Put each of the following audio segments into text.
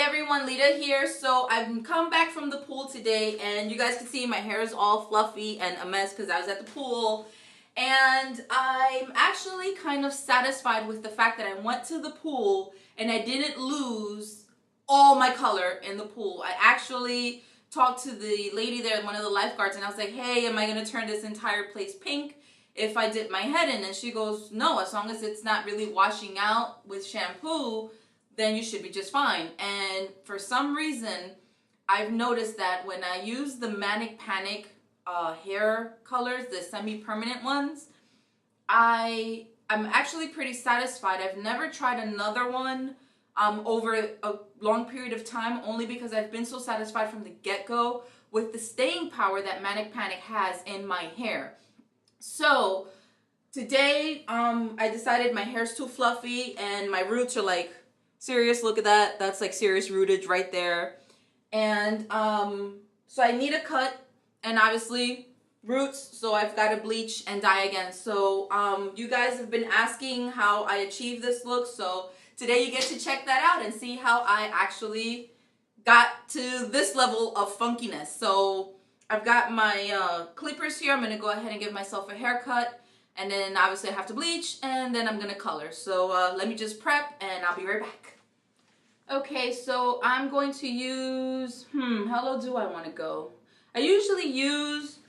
everyone, Leda here. So I've come back from the pool today and you guys can see my hair is all fluffy and a mess because I was at the pool. And I'm actually kind of satisfied with the fact that I went to the pool and I didn't lose all my color in the pool. I actually talked to the lady there, one of the lifeguards, and I was like, hey, am I going to turn this entire place pink if I dip my head in? And she goes, no, as long as it's not really washing out with shampoo, then you should be just fine. And for some reason, I've noticed that when I use the Manic Panic hair colors, the semi-permanent ones, I'm actually pretty satisfied. I've never tried another one over a long period of time, only because I've been so satisfied from the get-go with the staying power that Manic Panic has in my hair. So today I decided my hair's too fluffy and my roots are like serious. Look at that. That's like serious rootage right there. And so I need a cut and obviously roots, so I've got to bleach and dye again. So you guys have been asking how I achieve this look, so today you get to check that out and see how I actually got to this level of funkiness. So I've got my clippers here. I'm going to go ahead and give myself a haircut, and then obviously I have to bleach, and then I'm going to color. So let me just prep and I'll be right back. Okay, so I'm going to use, how low do I want to go? I usually use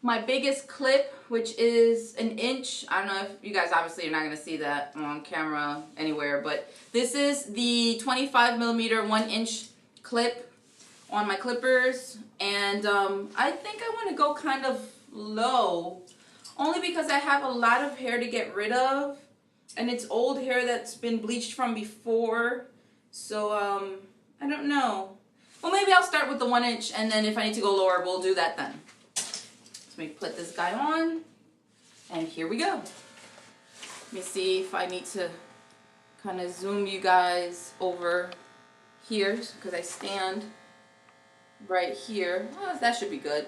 my biggest clip, which is an inch. I don't know if you guys obviously are not going to see that on camera anywhere, but this is the 25 millimeter 1-inch clip on my clippers. And I think I want to go kind of low, only because I have a lot of hair to get rid of, and it's old hair that's been bleached from before. So I don't know. Well, maybe I'll start with the 1-inch, and then if I need to go lower, we'll do that then. Let me put this guy on, and here we go. Let me see if I need to kind of zoom you guys over here, because I stand right here. Oh, that should be good.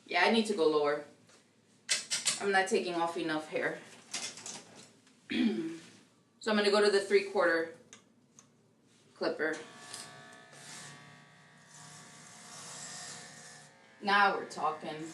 Yeah, I need to go lower. I'm not taking off enough hair. So I'm going to go to the 3/4 clipper. Now we're talking.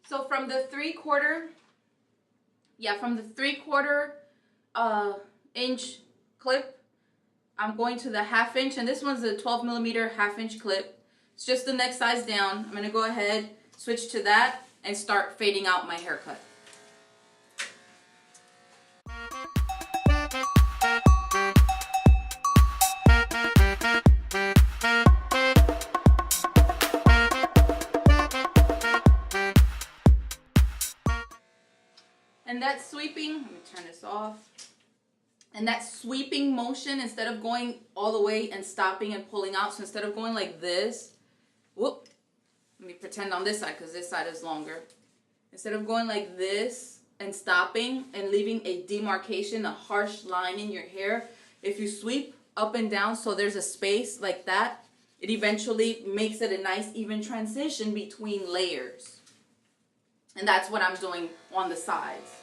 So from the 3/4, from the 3/4 inch clip, I'm going to the 1/2 inch, and this one's a 12 millimeter 1/2 inch clip. It's just the next size down. I'm going to go ahead, switch to that, and start fading out my haircut. And that's sweeping. Let me turn this off. And that sweeping motion, instead of going all the way and stopping and pulling out, so instead of going like this, whoop, let me pretend on this side because this side is longer. Instead of going like this and stopping and leaving a demarcation, a harsh line in your hair, if you sweep up and down so there's a space like that, it eventually makes it a nice even transition between layers. And that's what I'm doing on the sides.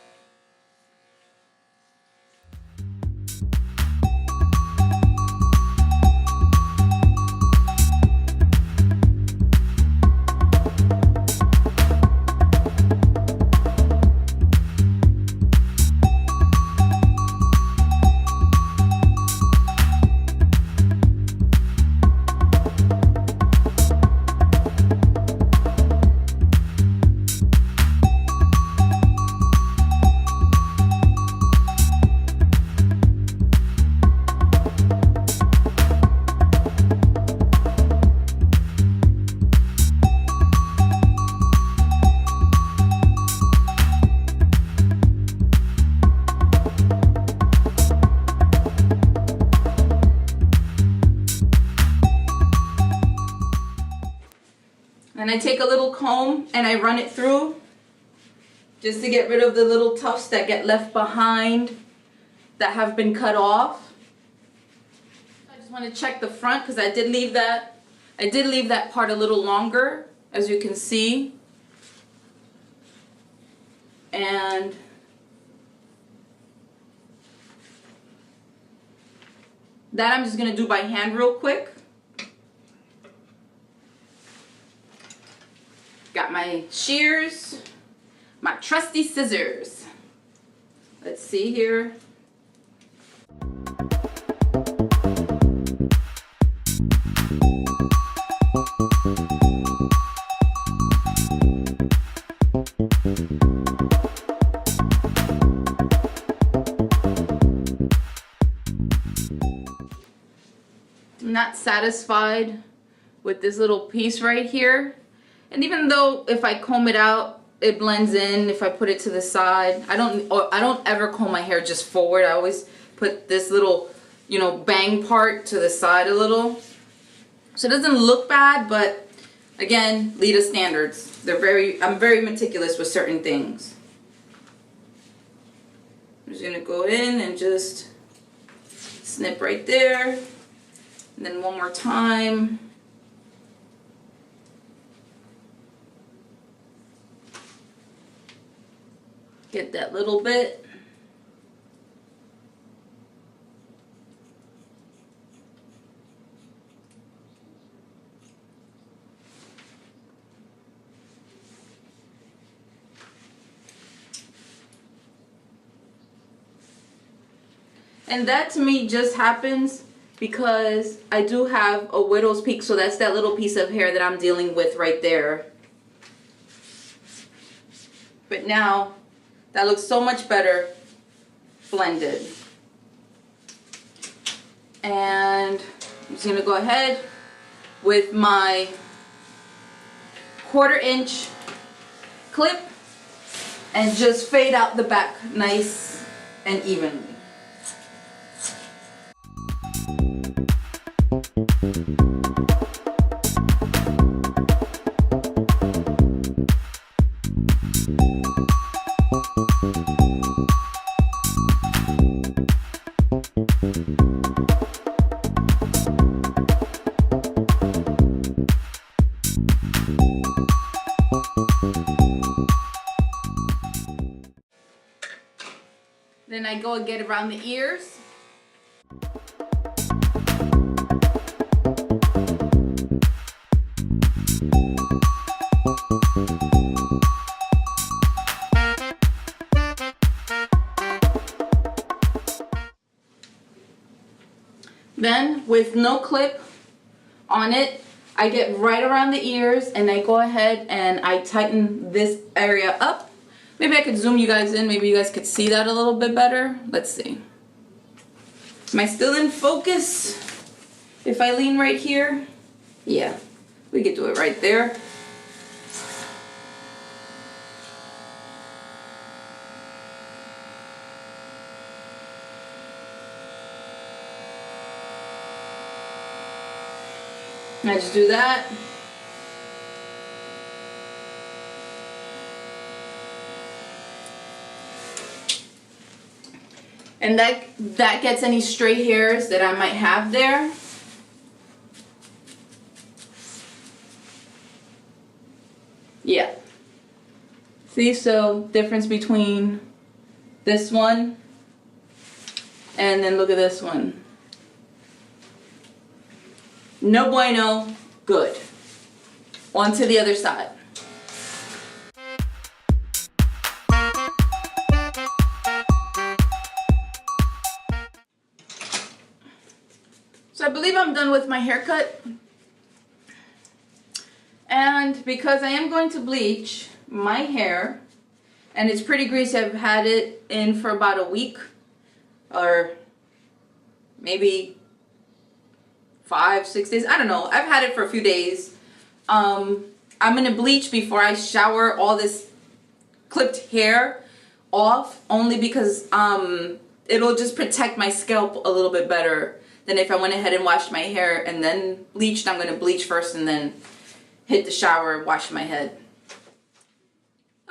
And I take a little comb and I run it through just to get rid of the little tufts that get left behind that have been cut off. I just want to check the front because I did leave that part a little longer, as you can see. And that I'm just going to do by hand real quick. Got my shears, my trusty scissors. Let's see here. I'm not satisfied with this little piece right here. And even though if I comb it out, it blends in. If I put it to the side, I don't ever comb my hair just forward. I always put this little, bang part to the side a little. So it doesn't look bad, but again, Leda standards. I'm very meticulous with certain things. I'm just gonna go in and just snip right there. And then one more time. Get that little bit. And that to me just happens because I do have a widow's peak, so that's that little piece of hair that I'm dealing with right there. But now that looks so much better blended. And I'm just gonna go ahead with my 1/4 inch clip and just fade out the back nice and evenly. Then I go and get around the ears. Then with no clip on it, I get right around the ears and I go ahead and I tighten this area up. Maybe I could zoom you guys in. Maybe you guys could see that a little bit better. Let's see. Am I still in focus? If I lean right here? Yeah, we could do it right there. I just do that. And that gets any stray hairs that I might have there. Yeah. See, so difference between this one and then look at this one. No bueno, good. On to the other side. So I believe I'm done with my haircut. And because I am going to bleach my hair, and it's pretty greasy, I've had it in for about a week, or maybe 5-6 days, I don't know. I've had it for a few days. I'm gonna bleach before I shower all this clipped hair off, only because it'll just protect my scalp a little bit better than if I went ahead and washed my hair and then bleached. I'm gonna bleach first and then hit the shower, wash my head.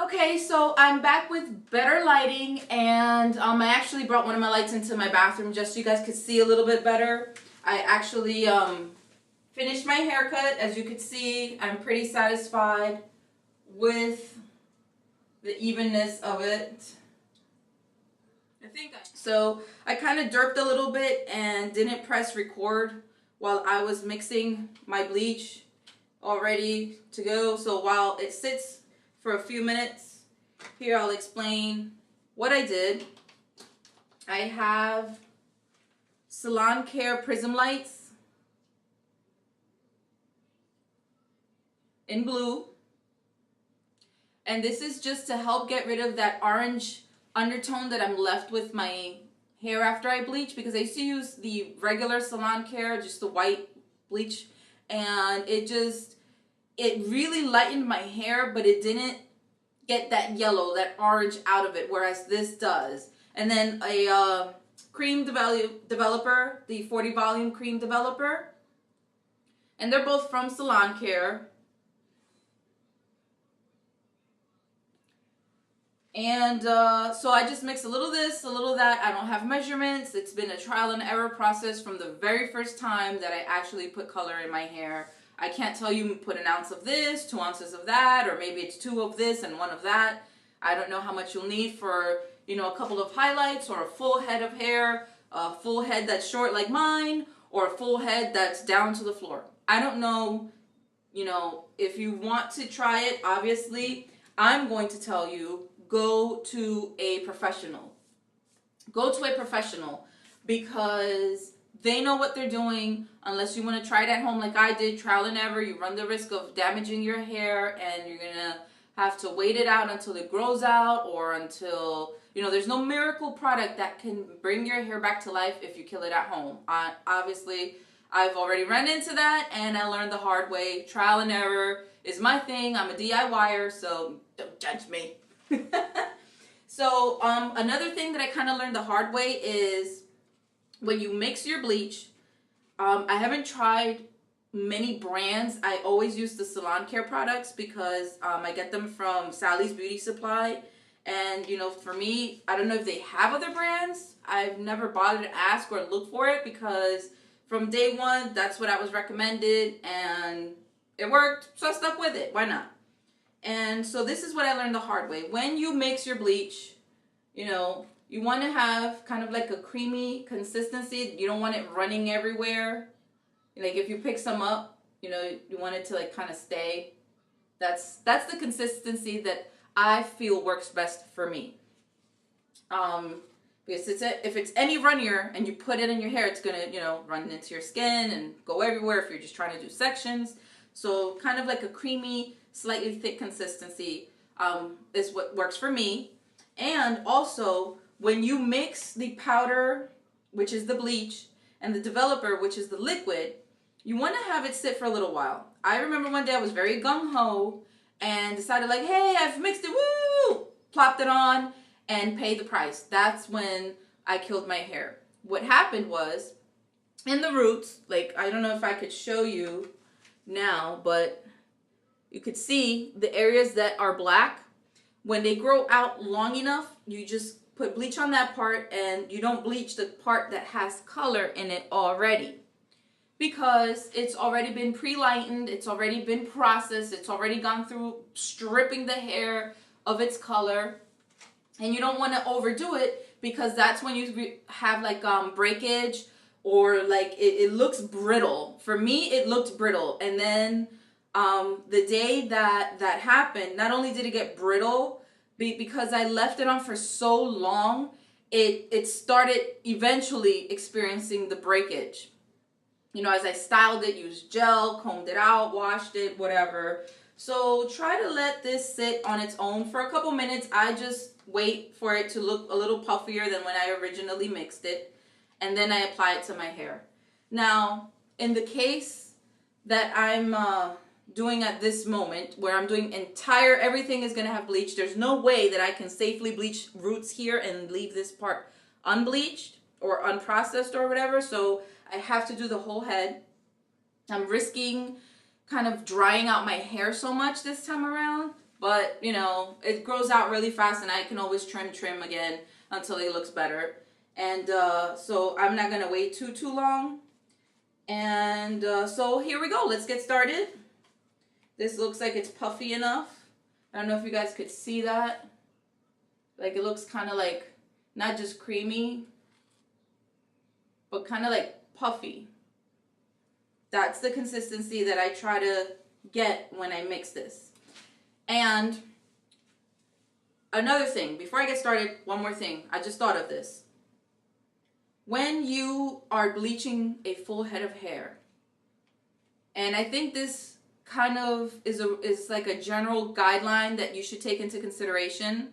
Okay, so I'm back with better lighting, and I actually brought one of my lights into my bathroom just so you guys could see a little bit better. I actually finished my haircut. As you can see, I'm pretty satisfied with the evenness of it. So I kind of derped a little bit and didn't press record while I was mixing my bleach all ready to go. So while it sits for a few minutes, here I'll explain what I did. I have Salon Care Prism lights in blue, and this is just to help get rid of that orange undertone that I'm left with my hair after I bleach, because I used to use the regular Salon Care, just the white bleach, and it really lightened my hair, but it didn't get that yellow, that orange out of it, whereas this does. And then a cream developer, the 40 volume cream developer, and they're both from Salon Care. And so I just mix a little this, a little that. I don't have measurements. It's been a trial and error process from the very first time that I actually put color in my hair. I can't tell you put an ounce of this, 2 ounces of that, or maybe it's 2 of this and 1 of that. I don't know how much you'll need for, you know, a couple of highlights or a full head of hair, a full head that's short like mine, or a full head that's down to the floor. I don't know, you know, if you want to try it, obviously, I'm going to tell you, go to a professional. Go to a professional, because they know what they're doing. Unless you want to try it at home like I did, trial and error, you run the risk of damaging your hair, and you're going to have to wait it out until it grows out, or until, you know, there's no miracle product that can bring your hair back to life if you kill it at home. Obviously, I've already run into that, and I learned the hard way. Trial and error is my thing. I'm a DIYer, so don't judge me. So another thing that I kind of learned the hard way is when you mix your bleach, I haven't tried many brands. I always use the Salon Care products because I get them from Sally's Beauty Supply. And, you know, for me, I don't know if they have other brands. I've never bothered to ask or look for it, because from day one, that's what I was recommended, and it worked, so I stuck with it. Why not? And so this is what I learned the hard way. When you mix your bleach, you know, you want to have kind of like a creamy consistency. You don't want it running everywhere. Like if you pick some up, you know, you want it to like kind of stay. That's the consistency that I feel works best for me. Because if it's any runnier and you put it in your hair, it's gonna, you know, run into your skin and go everywhere if you're just trying to do sections. So kind of like a creamy, slightly thick consistency is what works for me. And also, when you mix the powder, which is the bleach, and the developer, which is the liquid, you want to have it sit for a little while. I remember one day I was very gung-ho and decided like, hey, I've mixed it, woo! Plopped it on and paid the price. That's when I killed my hair. What happened was, in the roots, like, I don't know if I could show you, now, but you could see the areas that are black. When they grow out long enough, you just put bleach on that part, and you don't bleach the part that has color in it already, because it's already been pre-lightened, it's already been processed, it's already gone through stripping the hair of its color. And you don't want to overdo it, because that's when you have like breakage, or like it looks brittle. For me, it looked brittle. And then the day that happened, not only did it get brittle, because I left it on for so long, it started eventually experiencing the breakage. You know, as I styled it, used gel, combed it out, washed it, whatever. So try to let this sit on its own for a couple minutes. I just wait for it to look a little puffier than when I originally mixed it, and then I apply it to my hair. Now, in the case that I'm doing at this moment, where I'm doing everything is gonna have bleach, there's no way that I can safely bleach roots here and leave this part unbleached or unprocessed or whatever, so I have to do the whole head. I'm risking kind of drying out my hair so much this time around, but you know, it grows out really fast, and I can always trim again until it looks better. And so I'm not gonna wait too long. And so here we go, let's get started. This looks like it's puffy enough. I don't know if you guys could see that. Like, it looks kind of like not just creamy, but kind of like puffy. That's the consistency that I try to get when I mix this. And another thing, before I get started, one more thing. I just thought of this. When you are bleaching a full head of hair, and I think this kind of is like a general guideline that you should take into consideration.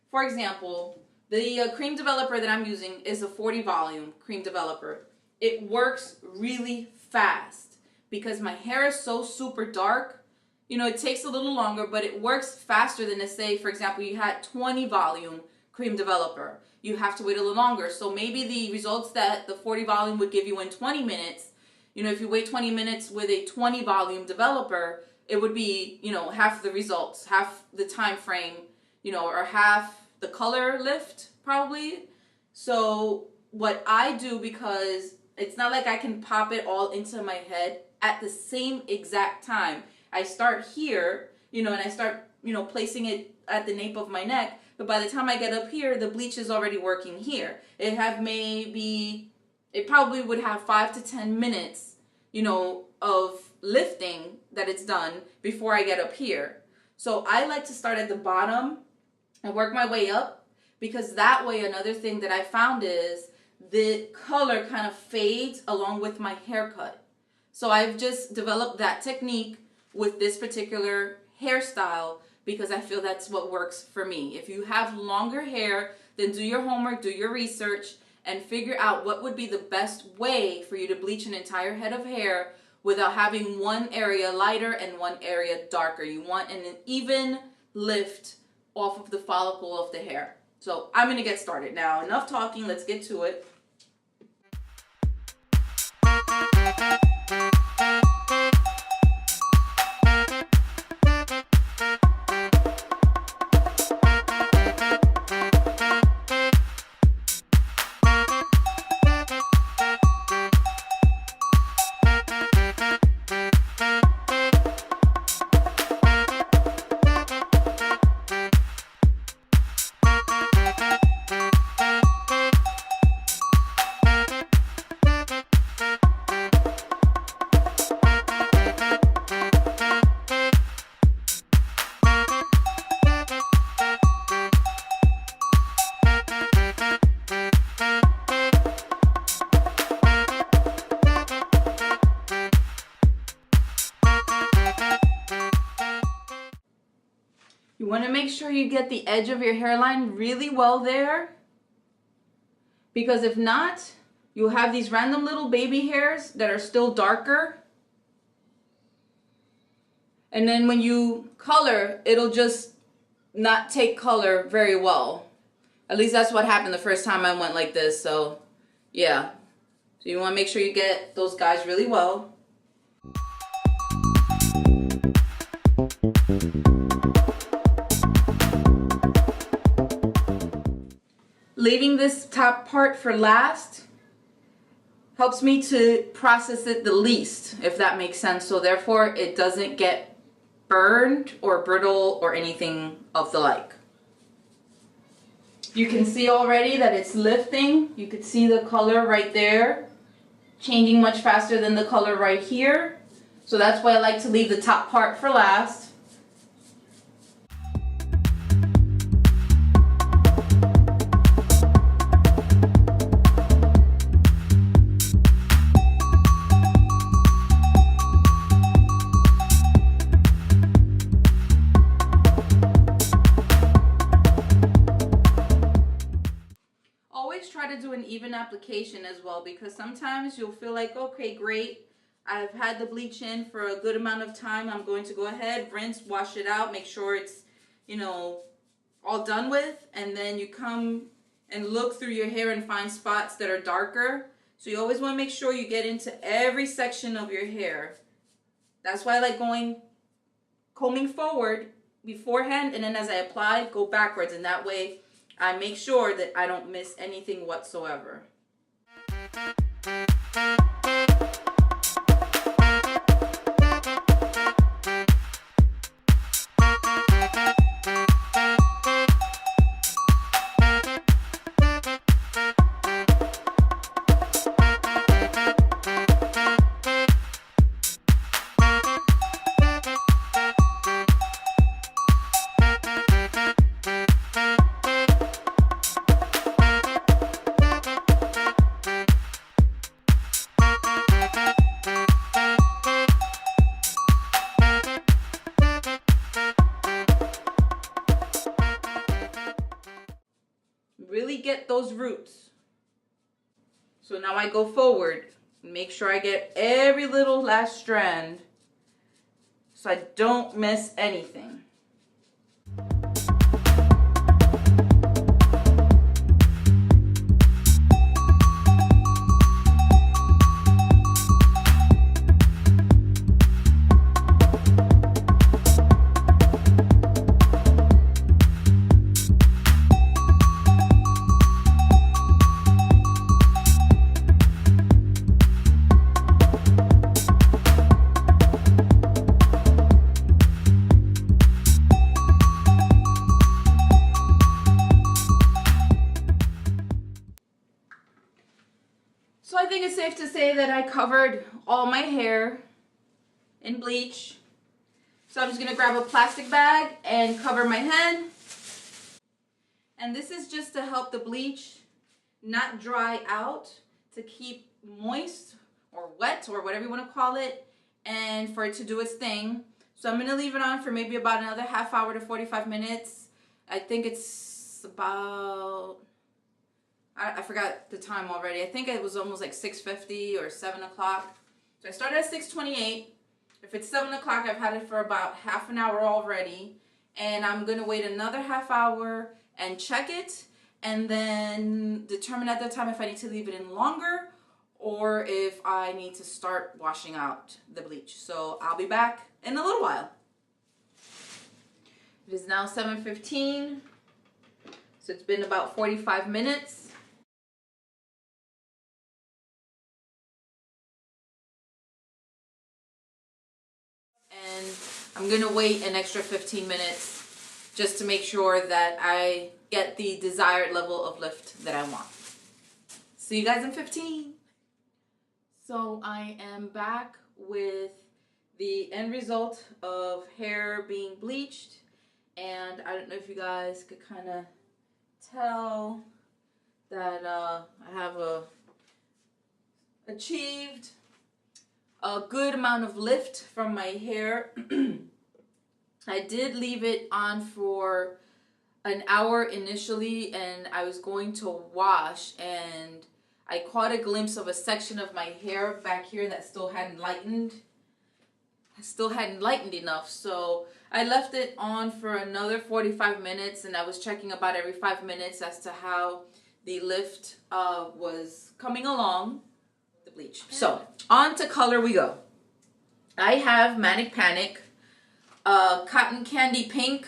For example, the cream developer that I'm using is a 40 volume cream developer. It works really fast because my hair is so super dark. You know, it takes a little longer, but it works faster than, to say, for example, you had 20 volume cream developer. You have to wait a little longer. So maybe the results that the 40 volume would give you in 20 minutes, you know, if you wait 20 minutes with a 20 volume developer, it would be, you know, half the results, half the time frame, you know, or half the color lift probably. So what I do, because it's not like I can pop it all into my head at the same exact time. I start here, you know, and I start, you know, placing it at the nape of my neck. But by the time I get up here, the bleach is already working here. It probably would have 5 to 10 minutes, you know, of lifting that it's done before I get up here. So I like to start at the bottom and work my way up, because that way, another thing that I found is the color kind of fades along with my haircut. So I've just developed that technique with this particular hairstyle, because I feel that's what works for me. If you have longer hair, then do your homework, do your research, and figure out what would be the best way for you to bleach an entire head of hair without having one area lighter and one area darker. You want an even lift off of the follicle of the hair. So I'm gonna get started now. Enough talking, let's get to it. You want to make sure you get the edge of your hairline really well there, because if not, you'll have these random little baby hairs that are still darker. And then when you color, it'll just not take color very well. At least that's what happened the first time I went like this. So yeah, so you want to make sure you get those guys really well. leaving this top part for last helps me to process it the least, if that makes sense. So therefore it doesn't get burned or brittle or anything of the like. You can see already that it's lifting. You can see the color right there changing much faster than the color right here. So that's why I like to leave the top part for last. Always try to do an even application as well, because sometimes you'll feel like, okay, great, I've had the bleach in for a good amount of time. I'm going to go ahead, rinse, wash it out, make sure it's, you know, all done with. And then you come and look through your hair and find spots that are darker. So you always want to make sure you get into every section of your hair. That's why I like combing forward beforehand, and then as I apply, go backwards. And that way I make sure that I don't miss anything whatsoever. Really get those roots. So now I go forward, make sure I get every little last strand so I don't miss anything. So I think it's safe to say that I covered all my hair in bleach. So I'm just going to grab a plastic bag and cover my head. And this is just to help the bleach not dry out, to keep moist or wet or whatever you want to call it, and for it to do its thing. So I'm going to leave it on for maybe about another half hour to 45 minutes. I think it's about... I forgot the time already. I think it was almost like 6:50 or 7 o'clock. So I started at 6:28. If it's 7 o'clock, I've had it for about half an hour already. And I'm going to wait another half hour and check it. And then determine at that time if I need to leave it in longer or if I need to start washing out the bleach. So I'll be back in a little while. It is now 7:15. So it's been about 45 minutes. And I'm going to wait an extra 15 minutes just to make sure that I get the desired level of lift that I want. See you guys in 15. So I am back with the end result of hair being bleached. And I don't know if you guys could kind of tell that I have achieved a good amount of lift from my hair. I did leave it on for an hour initially, and I was going to wash, and I caught a glimpse of a section of my hair back here that still hadn't lightened enough. So I left it on for another 45 minutes, and I was checking about every 5 minutes as to how the lift was coming along. The bleach. So on to color we go. I have Manic Panic cotton candy pink,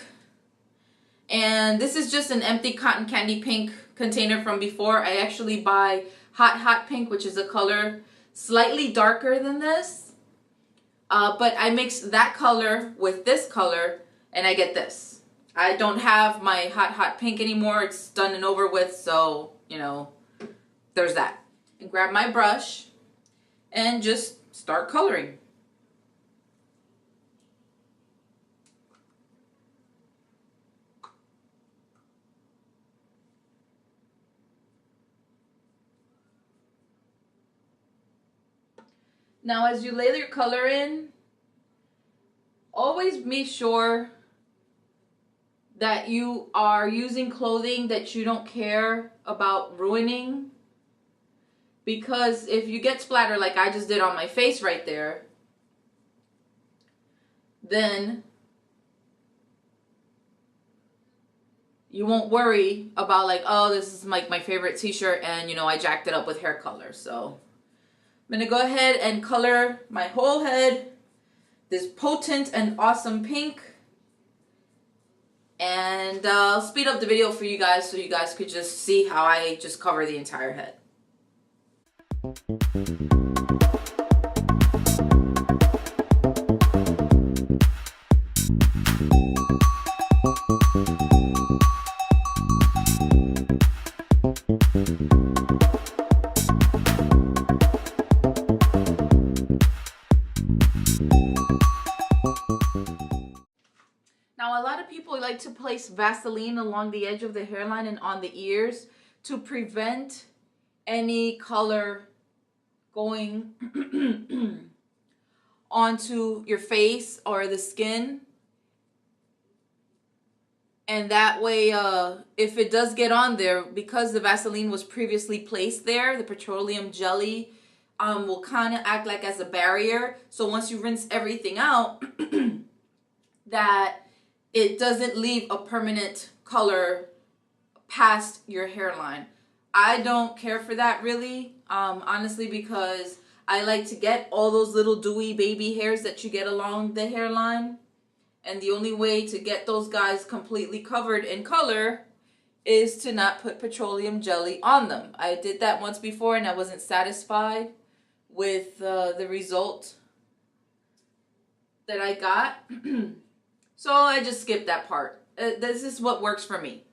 and this is just an empty cotton candy pink container from before. I actually buy hot pink, which is a color slightly darker than this. But I mix that color with this color and I get this. I don't have my hot pink anymore. It's done and over with, so, you know, there's that. And grab my brush and just start coloring. Now, as you lay your color in, always make sure that you are using clothing that you don't care about ruining. Because if you get splatter like I just did on my face right there, then you won't worry about like, oh, this is like my favorite t-shirt and, you know, I jacked it up with hair color. So I'm going to go ahead and color my whole head this potent and awesome pink. And I'll speed up the video for you guys so you guys could just see how I just cover the entire head. Now, a lot of people like to place Vaseline along the edge of the hairline and on the ears to prevent any color going onto your face or the skin. And that way, if it does get on there, because the Vaseline was previously placed there, the petroleum jelly will kind of act like as a barrier. So once you rinse everything out, that it doesn't leave a permanent color past your hairline. I don't care for that really, honestly, because I like to get all those little dewy baby hairs that you get along the hairline. And the only way to get those guys completely covered in color is to not put petroleum jelly on them. I did that once before and I wasn't satisfied with the result that I got. So I just skipped that part. This is what works for me.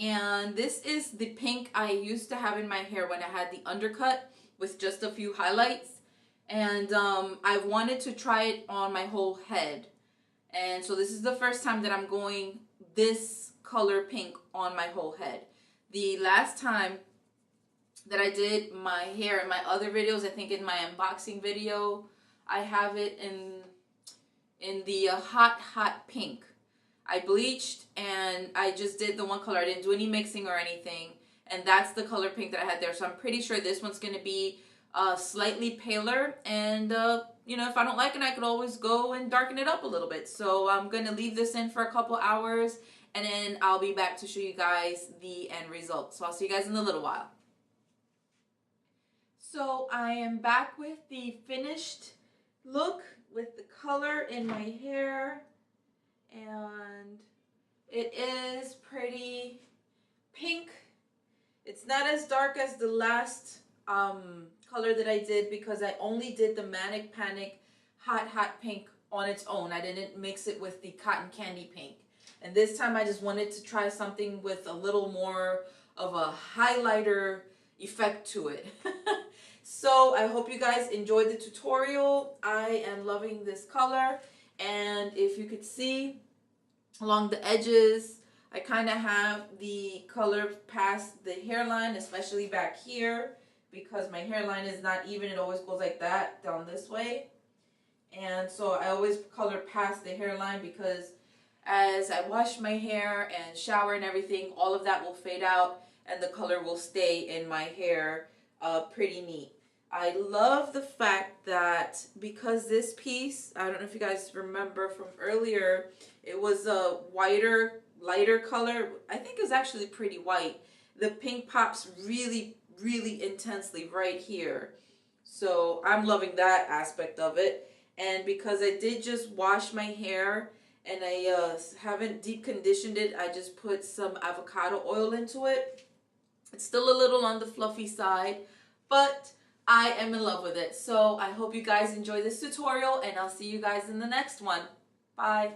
And this is the pink I used to have in my hair when I had the undercut with just a few highlights. And I wanted to try it on my whole head. And so this is the first time that I'm going this color pink on my whole head. The last time that I did my hair in my other videos, I think in my unboxing video, I have it in the hot pink. I bleached and I just did the one color. I didn't do any mixing or anything. And that's the color pink that I had there. So I'm pretty sure this one's going to be slightly paler, and you know, if I don't like it, I could always go and darken it up a little bit. So I'm gonna leave this in for a couple hours, and then I'll be back to show you guys the end result. So I'll see you guys in a little while. So I am back with the finished look with the color in my hair, and it is pretty pink. It's not as dark as the last color that I did, because I only did the Manic Panic hot pink on its own. I didn't mix it with the cotton candy pink. And this time I just wanted to try something with a little more of a highlighter effect to it. So I hope you guys enjoyed the tutorial. I am loving this color, and if you could see along the edges, I kind of have the color past the hairline, especially back here, because my hairline is not even. It always goes like that down this way. And so I always color past the hairline, because as I wash my hair and shower and everything, all of that will fade out and the color will stay in my hair pretty neat. I love the fact that because this piece, I don't know if you guys remember from earlier, it was a whiter, lighter color. I think it was actually pretty white. The pink pops really, really intensely right here. So I'm loving that aspect of it. And because I did just wash my hair and I haven't deep conditioned it, I just put some avocado oil into it. It's still a little on the fluffy side, but I am in love with it. So I hope you guys enjoy this tutorial, and I'll see you guys in the next one. Bye.